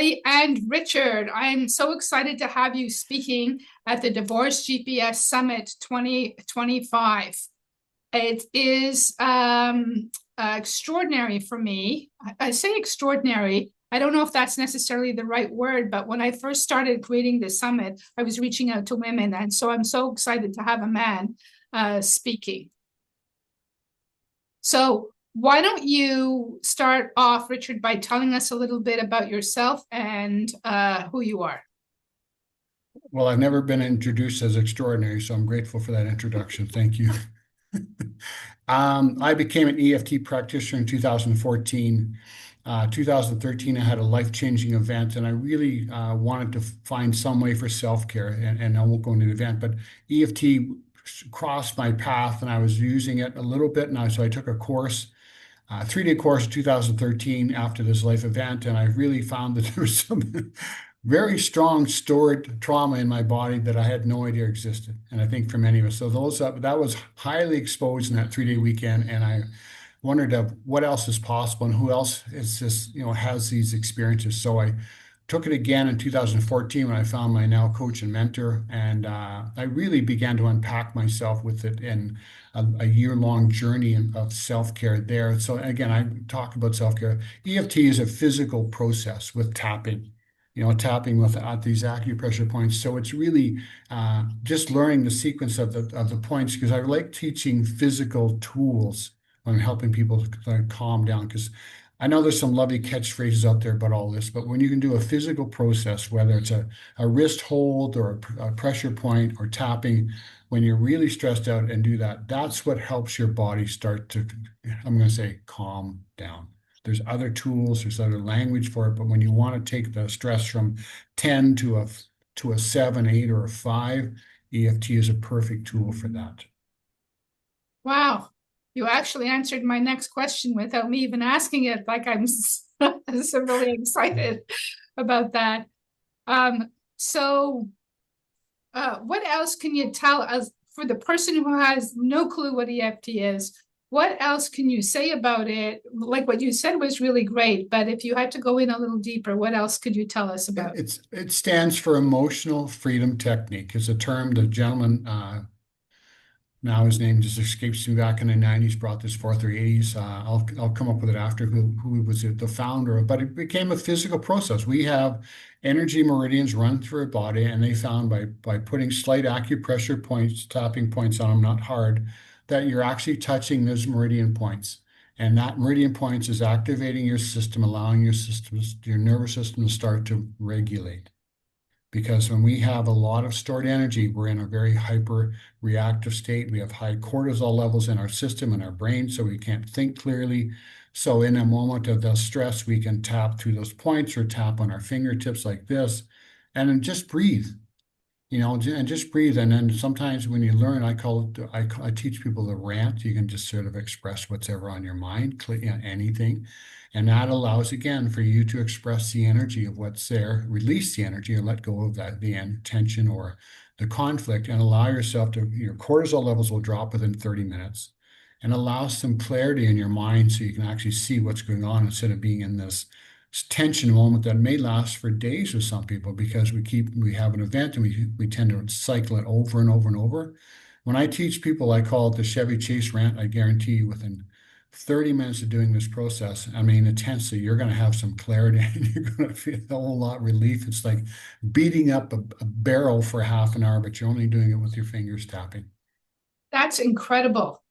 everybody. And Richard, I'm so excited to have you speaking at the Divorce GPS Summit 2025. It is extraordinary for me. I say extraordinary. I don't know if that's necessarily the right word, but when I first started creating the summit, I was reaching out to women. And so I'm so excited to have a man speaking. So why don't you start off, Richard, by telling us a little bit about yourself and who you are? Well, I've never been introduced as extraordinary, so I'm grateful for that introduction. Thank you. I became an EFT practitioner in 2014. 2013, I had a life-changing event, and I really wanted to find some way for self-care. And I won't go into the event, but EFT crossed my path, and I was using it a little bit. And so I took a course, a 3-day course in 2013 after this life event, and I really found that there was some very strong stored trauma in my body that I had no idea existed. And I think for many of us, so that was highly exposed in that 3-day weekend. And I wondered what else is possible and who else is just, has these experiences. So I took it again in 2014 when I found my now coach and mentor. And I really began to unpack myself with it in a year-long journey of self-care there. So again, I talk about self-care. EFT is a physical process with tapping. Tapping with at these acupressure points. So it's really just learning the sequence of the points, because I like teaching physical tools when I'm helping people to calm down. Because I know there's some lovely catchphrases out there about all this, but when you can do a physical process, whether it's a wrist hold or a pressure point or tapping, when you're really stressed out and do that, that's what helps your body start to, I'm going to say, calm down. There's other tools, there's other language for it, but when you want to take the stress from 10 to a 7, 8, or a 5, EFT is a perfect tool for that. Wow, you actually answered my next question without me even asking it. Like I'm so really excited about that. So what else can you tell us for the person who has no clue what EFT is? What else can you say about it? Like what you said was really great, but if you had to go in a little deeper, what else could you tell us about? It stands for Emotional Freedom Technique. It's a term the gentleman, now his name just escapes me, back in the 90s, brought this forth, or 80s. I'll come up with it after who was the founder, but it became a physical process. We have energy meridians run through our body, and they found by putting slight acupressure points, tapping points on them, not hard, that you're actually touching those meridian points. And that meridian points is activating your system, allowing your nervous system to start to regulate. Because when we have a lot of stored energy, we're in a very hyper reactive state. We have high cortisol levels in our system and our brain, so we can't think clearly. So in a moment of the stress, we can tap through those points or tap on our fingertips like this, and then just breathe. And just breathe. And then sometimes when you learn, I teach people to rant. You can just sort of express what's ever on your mind, anything. And that allows, again, for you to express the energy of what's there, release the energy, and let go of the tension or the conflict, and allow yourself to, your cortisol levels will drop within 30 minutes, and allow some clarity in your mind so you can actually see what's going on instead of being in this tension moment that may last for days with some people, because we have an event and we tend to cycle it over and over and over. When I teach people, I call it the Chevy Chase rant. I guarantee you within 30 minutes of doing this process, I mean, intensely, you're going to have some clarity and you're going to feel a whole lot of relief. It's like beating up a barrel for half an hour, but you're only doing it with your fingers tapping. That's incredible.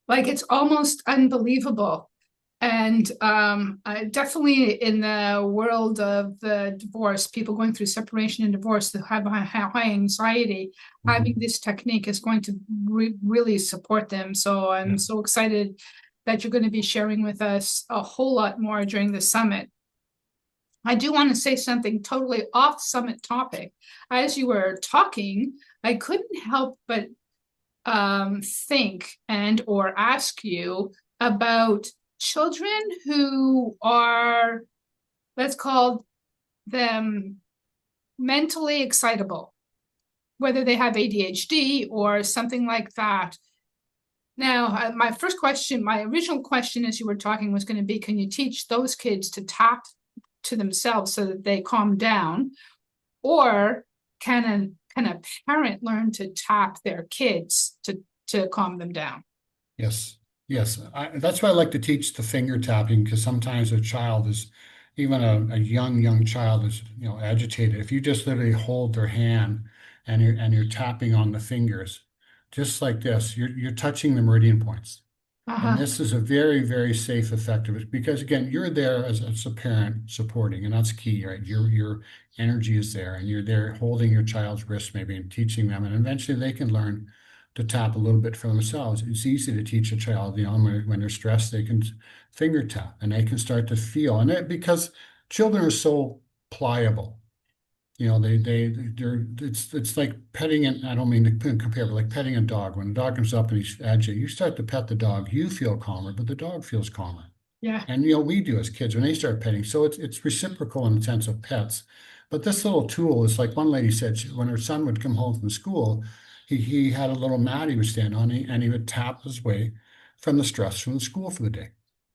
Like it's almost unbelievable. And definitely in the world of the divorce, people going through separation and divorce that have high anxiety, having this technique is going to really support them. So I'm so excited that you're going to be sharing with us a whole lot more during the summit. I do want to say something totally off summit topic. As you were talking, I couldn't help but think and or ask you about children who are, let's call them mentally excitable, whether they have ADHD or something like that. Now, my original question as you were talking was going to be, can you teach those kids to tap to themselves so that they calm down? Or can a parent learn to tap their kids to calm them down? Yes, yes. That's why I like to teach the finger tapping, because sometimes a child is, even a young child is, agitated. If you just literally hold their hand and you're tapping on the fingers, just like this, you're touching the meridian points. And Uh-huh. this is a very, very safe, effective, because again, you're there as a parent supporting, and that's key, right? Your energy is there, and you're there holding your child's wrist maybe and teaching them, and eventually they can learn to tap a little bit for themselves. It's easy to teach a child, when they're stressed, they can finger tap and they can start to feel, and because children are so pliable. It's like petting, and I don't mean to compare, but like petting a dog. When a dog comes up and he's agitated, you start to pet the dog, you feel calmer, but the dog feels calmer. Yeah. And we do as kids when they start petting. So it's reciprocal in the sense of pets. But this little tool is like one lady said, when her son would come home from school, he had a little mat he would stand on, and he would tap his way from the stress from the school for the day.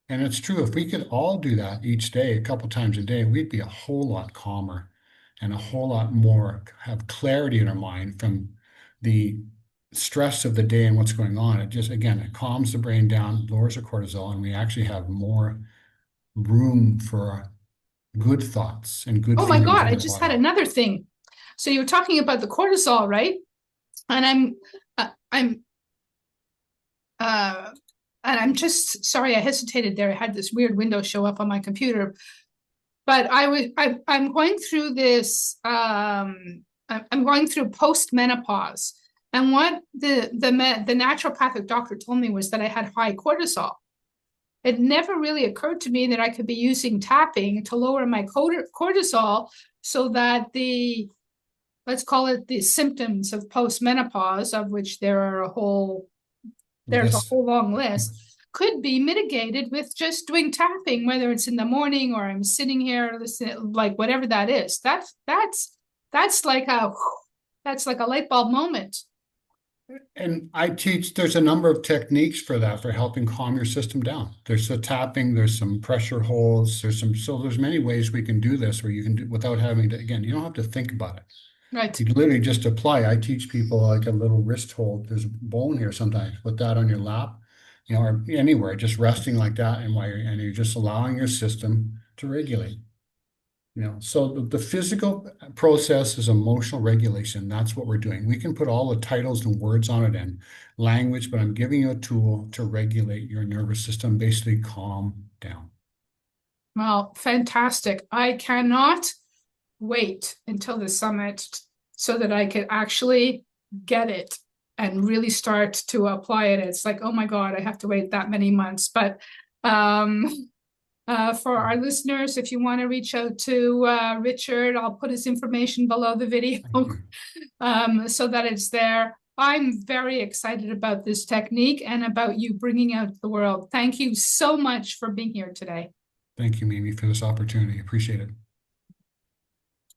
And it's true, if we could all do that each day, a couple times a day, we'd be a whole lot calmer and a whole lot more have clarity in our mind from the stress of the day and what's going on. It just, again, it calms the brain down, lowers the cortisol, and we actually have more room for good thoughts and good Oh my feelings God, in I our just had body. another thing. So you were talking about the cortisol, right? And I'm uh and I'm just sorry I hesitated there. I had this weird window show up on my computer. But I'm going through this I'm going through post-menopause. And what the naturopathic doctor told me was that I had high cortisol. It never really occurred to me that I could be using tapping to lower my cortisol so that let's call it the symptoms of post-menopause, of which there's a List. whole long list, could be mitigated with just doing tapping, whether it's in the morning or I'm sitting here listening, like whatever that is. That's like a that's like a light bulb moment. And there's a number of techniques for that, for helping calm your system down. There's the tapping, there's some pressure holds, so there's many ways we can do this where you can do without having to, again, you don't have to think about it. Right. You literally just apply. I teach people like a little wrist hold. There's a bone here sometimes. Put that on your lap, or anywhere, just resting like that, and and you're just allowing your system to regulate. So the physical process is emotional regulation. That's what we're doing. We can put all the titles and words on it and language, but I'm giving you a tool to regulate your nervous system, basically calm down. Well, fantastic. I cannot wait until the summit so that I could actually get it and really start to apply it. It's like, oh my God, I have to wait that many months. But for our listeners, if you want to reach out to Richard, I'll put his information below the video so that it's there. I'm very excited about this technique and about you bringing out to the world. Thank you so much for being here today. Thank you, Mimi, for this opportunity. Appreciate it.